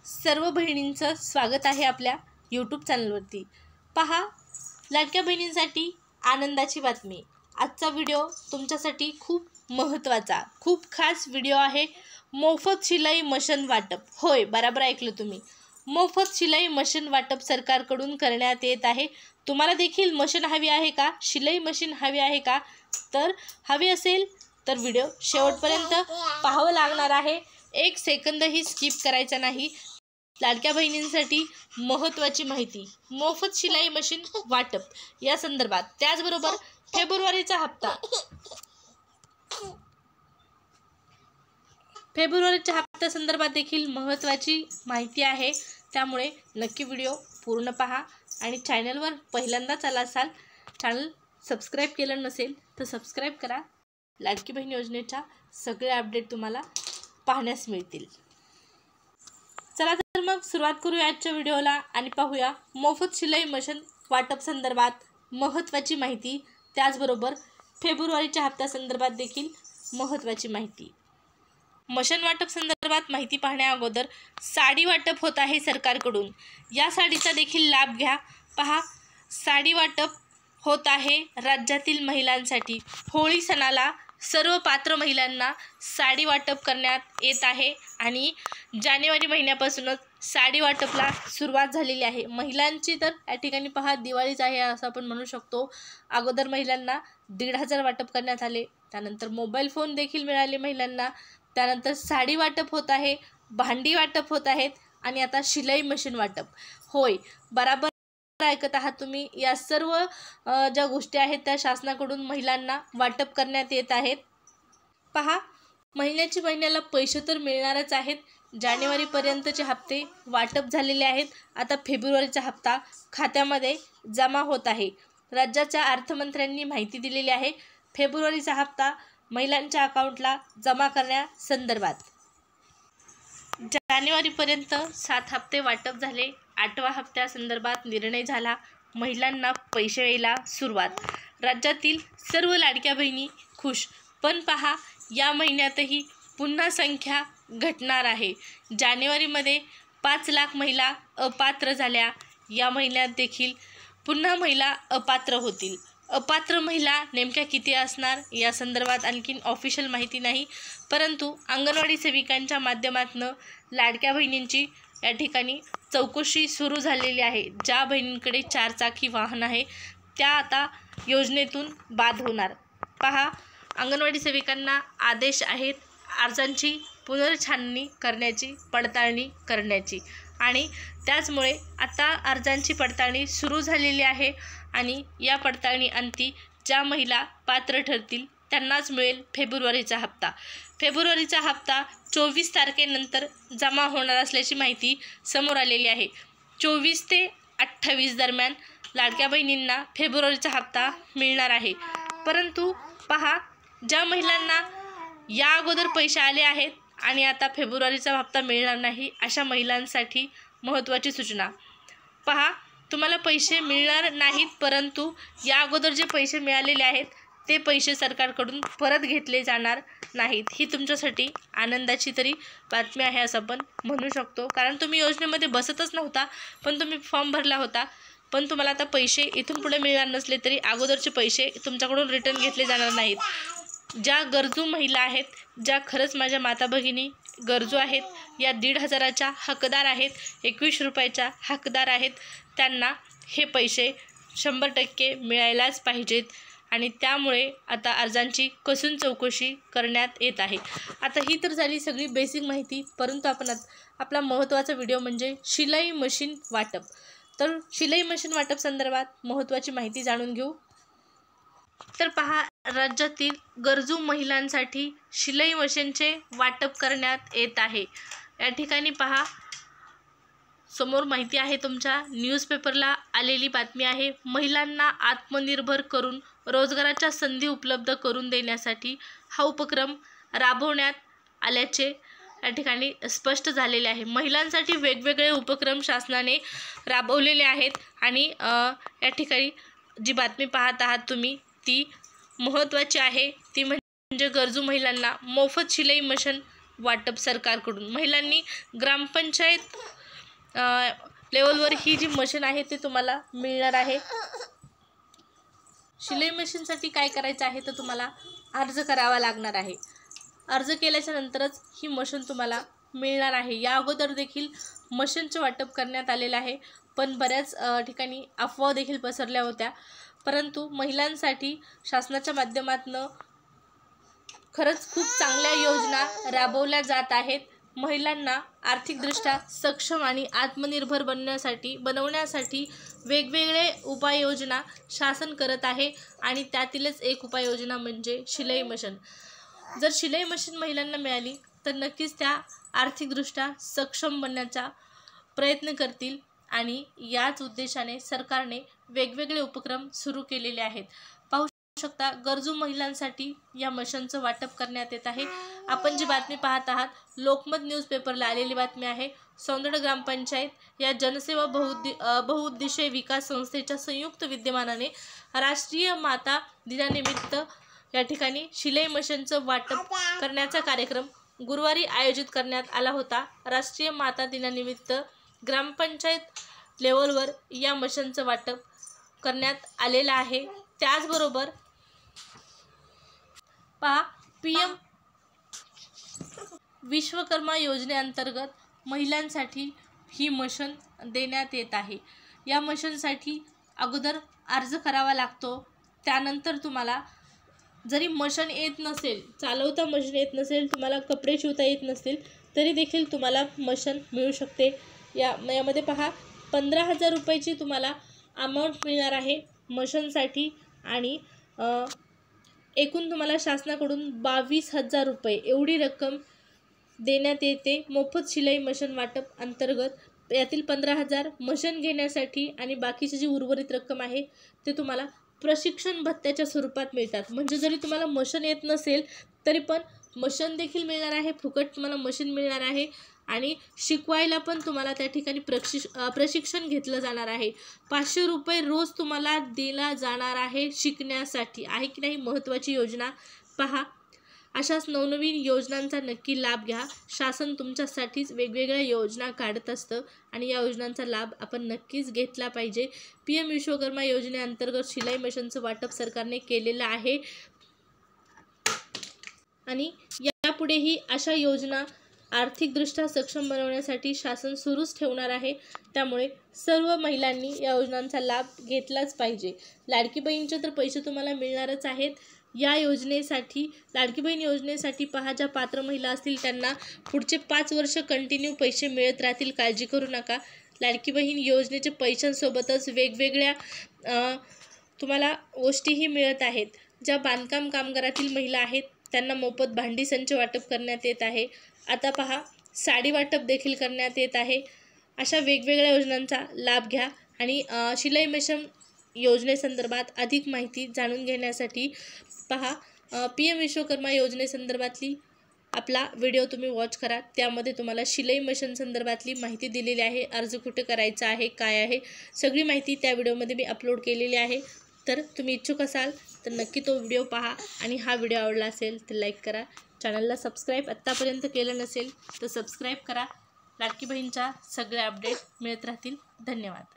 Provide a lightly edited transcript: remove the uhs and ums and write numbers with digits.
सर्व बहिणींचं स्वागत आहे आपल्या यूट्यूब चॅनलवरती। पहा, लाडक्या बहिणींसाठी आनंदाची बातमी। आजचा व्हिडिओ तुमच्यासाठी खूप महत्त्वाचा, खूप खास व्हिडिओ आहे। मोफत शिलाई मशीन वाटप। होय, बरोबर ऐकलं तुम्ही। मोफत शिलाई मशीन वाटप सरकारकडून करण्यात येत आहे। तुम्हाला देखील मशीन हवी आहे का? शिलाई मशीन हवी आहे का? तर हवी असेल तर व्हिडिओ शेवटपर्यंत पाहावं लागणार आहे। एक सेकंदही स्किप करायचा नाही। लाडक्या बहिणींसाठी महत्त्वाची माहिती, मोफत शिलाई मशीन वाटप या संदर्भात, त्याचबरोबर फेब्रुवारीचा हप्ता संदर्भात देखील महत्त्वाची माहिती आहे। त्यामुळे नक्की व्हिडिओ पूर्ण पहा आणि चॅनलवर पहिल्यांदाच आला असाल, चॅनल सबस्क्राइब केलं नसेल तर सबस्क्राइब करा। लाडकी बहीण योजनेच्या सगळे अपडेट तुम्हाला पाहण्यास मिळतील। चला तर मग सुरुवात करूया आजच्या व्हिडिओला आणि पाहूया मोफत शिलाई मशीन वाटप संदर्भात महत्त्वाची माहिती, त्याचबरोबर फेब्रुवारीच्या हप्त्या संदर्भात देखील महत्त्वाची माहिती। मशीन वाटप संदर्भात माहिती पाहण्या अगोदर साडी वाटप होत आहे सरकारकडून, या साडीचा देखील लाभ घ्या। पहा, साडी वाटप होत आहे राज्यातील महिलांसाठी। होळी सणाला सर्व पात्र महिलांना साडी वाटप करण्यात येत आहे आणि जानेवारी महिन्यापासूनच साडी वाटपला सुरुवात झालेली आहे। महिलांची तर या ठिकाणी पहा दिवाळीच आहे असं आपण म्हणू शकतो। अगोदर महिलांना 1,500 वाटप करण्यात आले, त्यानंतर मोबाईल फोन देखील मिळाले महिलांना, त्यानंतर साडी वाटप होत आहे, भांडी वाटप होत आहेत आणि आता शिलाई मशीन वाटप। होय, बराबर ऐकत आहात तुम्ही। या सर्व ज्या गोष्टी आहेत त्या शासनाकडून महिलांना वाटप करण्यात येत आहेत। पहा, महिन्याला पैसे तर मिळणारच आहेत। जानेवारीपर्यंतचे हप्ते वाटप झालेले आहेत। आता फेब्रुवारीचा हप्ता खात्यामध्ये जमा होत आहे। राज्याच्या अर्थमंत्र्यांनी माहिती दिलेली आहे फेब्रुवारीचा हप्ता महिलांच्या अकाउंटला जमा करण्यासंदर्भात। जानेवारीपर्यंत 7 हप्ते वाटप झाले। 8व्या हप्त्यासंदर्भात निर्णय झाला। महिलांना पैसे यायला सुरुवात। राज्यातील सर्व लाडक्या बहिणी खुश। पण पहा, या महिन्यातही पुन्हा संख्या घटणार आहे। जानेवारीमध्ये 5 लाख महिला अपात्र झाल्या। या महिन्यात देखील पुन्हा महिला अपात्र होतील। अपात्र महिला नेमक्या किती असणार या संदर्भात आणखीन ऑफिशियल माहिती नाही, परंतु अंगणवाडी सेविकांच्या माध्यमातून लाडक्या बहिणींची या ठिकाणी चौकशी सुरू झालेली आहे। ज्या बहिणींकडे 4 चाकी वाहन आहे त्या आता योजनेतून बाद होणार। पहा, अंगणवाडी सेविकांना आदेश आहेत अर्जांची पुनर्छाननी करण्याची, पडताळणी करण्याची, आणि त्याचमुळे आता अर्जांची पडताळणी सुरू झालेली आहे आणि या पडताळणी अंती ज्या महिला पात्र ठरतील त्यांनाच मिळेल फेब्रुवारीचा हप्ता। फेब्रुवारीचा हप्ता 24 तारखेनंतर जमा होणार असल्याची माहिती समोर आलेली आहे। 24 ते 28 दरम्यान लाडक्या बहिणींना फेब्रुवारीचा हप्ता मिळणार आहे। परंतु पहा, ज्या महिलांना या अगोदर पैसे आले आहेत आणि आता फेब्रुवारीचा हप्ता मिळणार नाही, अशा महिलांसाठी महत्त्वाची सूचना। पहा, तुम्हाला पैसे मिळणार नाहीत, परंतु या अगोदर जे पैसे मिळालेले आहेत ते पैसे सरकारकडून परत घेतले जाणार नाहीत। ही तुमच्यासाठी आनंदाची तरी बातमी आहे असं आपण म्हणू शकतो, कारण तुम्ही योजनेमध्ये बसतच नव्हता, पण तुम्ही फॉर्म भरला होता, पण तुम्हाला आता पैसे इथून पुढे मिळणार नसले तरी अगोदरचे पैसे तुमच्याकडून रिटर्न घेतले जाणार नाहीत। ज्या गरजू महिला आहेत, ज्या खरंच माझ्या माता भगिनी गरजू आहेत, या 1,500च्या हकदार आहेत, 21 रुपयाच्या हकदार आहेत, त्यांना हे पैसे 100% मिळायलाच पाहिजेत आणि त्यामुळे आता अर्जांची कसून चौकशी करण्यात येत आहे। आता ही तर झाली सगळी बेसिक माहिती, परंतु आपण आपला महत्त्वाचा व्हिडिओ म्हणजे शिलाई मशीन वाटप। तर शिलाई मशीन वाटप संदर्भात महत्त्वाची माहिती जाणून घेऊ। तर पहा, राज्यातील गरजू महिलांसाठी शिलाई मशीनचे वाटप करण्यात येत आहे। या ठिकाणी पहा, समोर माहिती आहे, तुमच्या न्यूजपेपरला आलेली बातमी आहे। महिलांना आत्मनिर्भर करून रोजगाराच्या संधी उपलब्ध करून देण्यासाठी हा उपक्रम राबवण्यात आल्याचे या ठिकाणी स्पष्ट झालेले आहे। महिलांसाठी वेगवेगळे उपक्रम शासनाने राबवलेले आहेत आणि या ठिकाणी जी बातमी पाहत आहात तुम्ही ती महत्त्वाची आहे। ती म्हणजे गरजू महिलांना मोफत शिलाई मशीन वाटप सरकारकडून। महिलांनी ग्रामपंचायत लेवलवर ही जी मशीन आहे ते तुम्हाला मिळणार आहे। शिलाई मशीनसाठी काय करायचं आहे तर तुम्हाला अर्ज करावा लागणार आहे। अर्ज केल्याच्या नंतरच ही मशीन तुम्हाला मिळणार आहे। या अगोदर देखील मशीनचं वाटप करण्यात आलेलं आहे, पण बऱ्याच ठिकाणी अफवा देखील पसरल्या होत्या। परंतु महिलांसाठी शासनाच्या माध्यमातून खरंच खूप चांगल्या योजना राबवल्या जात आहेत। महिलांना आर्थिकदृष्ट्या सक्षम आणि आत्मनिर्भर बनवण्यासाठी वेगवेगळे उपाययोजना शासन करत आहे आणि त्यातीलच एक उपाययोजना म्हणजे शिलाई मशीन। जर शिलाई मशीन महिलांना मिळाली तर नक्कीच त्या आर्थिकदृष्ट्या सक्षम बनण्याचा प्रयत्न करतील आणि याच उद्देशाने सरकारने वेगवेगळे उपक्रम सुरू केलेले आहेत। पाहू शकता गरजू महिलांसाठी या मशीनचं वाटप करण्यात येत आहे। आपण जी बातमी पाहत आहात लोकमत न्यूजपेपरला आलेली बातमी आहे। सौंदड ग्रामपंचायत या जनसेवा बहुउद्देशीय विकास संस्थेच्या संयुक्त विद्यमानाने राष्ट्रीय माता दिनानिमित्त या ठिकाणी शिलाई मशीनचं वाटप करण्याचा कार्यक्रम गुरुवारी आयोजित करण्यात आला होता। राष्ट्रीय माता दिनानिमित्त ग्रामपंचायत लेवलवर या मशीनचं वाटप करण्यात आलेलं आहे। त्याचबरोबर पहा PM विश्वकर्मा योजनेअंतर्गत महिलांसाठी ही मशीन देण्यात येत आहे। या मशीनसाठी अगोदर अर्ज करावा लागतो। त्यानंतर तुम्हाला जरी मशीन येत नसेल, चालवता मशीन येत नसेल, तुम्हाला कपडे शिवता येत नसतील तरी देखील तुम्हाला मशीन मिळू शकते। यामध्ये पहा 15,000 रुपयाची तुम्हाला अमाऊंट मिळणार आहे मशीनसाठी आणि एकूण तुम्हाला शासनाकडून 22,000 रुपये एवढी रक्कम देण्यात येते मोफत शिलाई मशीन वाटप अंतर्गत। यातील 15,000 मशीन घेण्यासाठी आणि बाकीची जी उर्वरित रक्कम आहे ते तुम्हाला प्रशिक्षण भत्त्याच्या स्वरूपात मिळतात। म्हणजे जरी तुम्हाला मशीन येत नसेल तरी पण मशीन देखील मिळणार आहे, फुकट तुम्हाला मशीन मिळणार आहे आणि शिकवायला पण तुम्हाला त्या ठिकाणी प्रशिक्षण घेतलं जाणार आहे। 500 रुपये रोज तुम्हाला दिला जाणार आहे शिकण्यासाठी। आहे की नाही महत्त्वाची योजना? पहा अशाच नवनवीन योजनांचा नक्की लाभ घ्या। शासन तुमच्यासाठीच वेगवेगळ्या योजना काढत असतं आणि या योजनांचा लाभ आपण नक्कीच घेतला पाहिजे। PM विश्वकर्मा योजनेअंतर्गत शिलाई मशीनचं वाटप सरकारने केलेलं आहे आणि यापुढेही अशा योजना आर्थिकदृष्ट्या सक्षम बनवण्यासाठी शासन सुरूच ठेवणार आहे। त्यामुळे सर्व महिलांनी या योजनांचा लाभ घेतलाच पाहिजे। लाडकी बहीणचे तर पैसे तुम्हाला मिळणारच आहेत। या योजनेसाठी लाडकी बहीण योजनेसाठी पहा ज्या पात्र महिला असतील त्यांना पुढचे 5 वर्ष कंटिन्यू पैसे मिळत राहतील, काळजी करू नका। लाडकी बहीण योजनेचे पैशांसोबतच वेगवेगळ्या तुम्हाला गोष्टीही मिळत आहेत। ज्या बांधकाम कामगारातील महिला आहेत त्यांना मोफत भांडी संच वाटप करण्यात येत आहे। आता पहा साडी वाटप देखील करण्यात येत आहे। अशा वेगवेगळ्या योजनांचा लाभ घ्या आणि शिलाई मशीन योजनेसंदर्भात अधिक माहिती जाणून घेण्यासाठी पहा PM विश्वकर्मा योजनेसंदर्भातली आपला व्हिडिओ तुम्ही वॉच करा। त्यामध्ये तुम्हाला शिलाई मशीन संदर्भातली माहिती दिलेली आहे। अर्ज कुठे करायचा आहे, काय आहे, सगळी माहिती त्या व्हिडिओमध्ये मी अपलोड केलेली आहे। तर तुम्ही इच्छुक असाल तर नक्की तो व्हिडिओ पहा आणि हा व्हिडिओ आवडला असेल तर लाईक करा। चॅनलला सबस्क्राईब आत्तापर्यंत केलं नसेल तर सबस्क्राईब करा। लाडकी बहीणच्या सगळे अपडेट मिळत राहतील। धन्यवाद।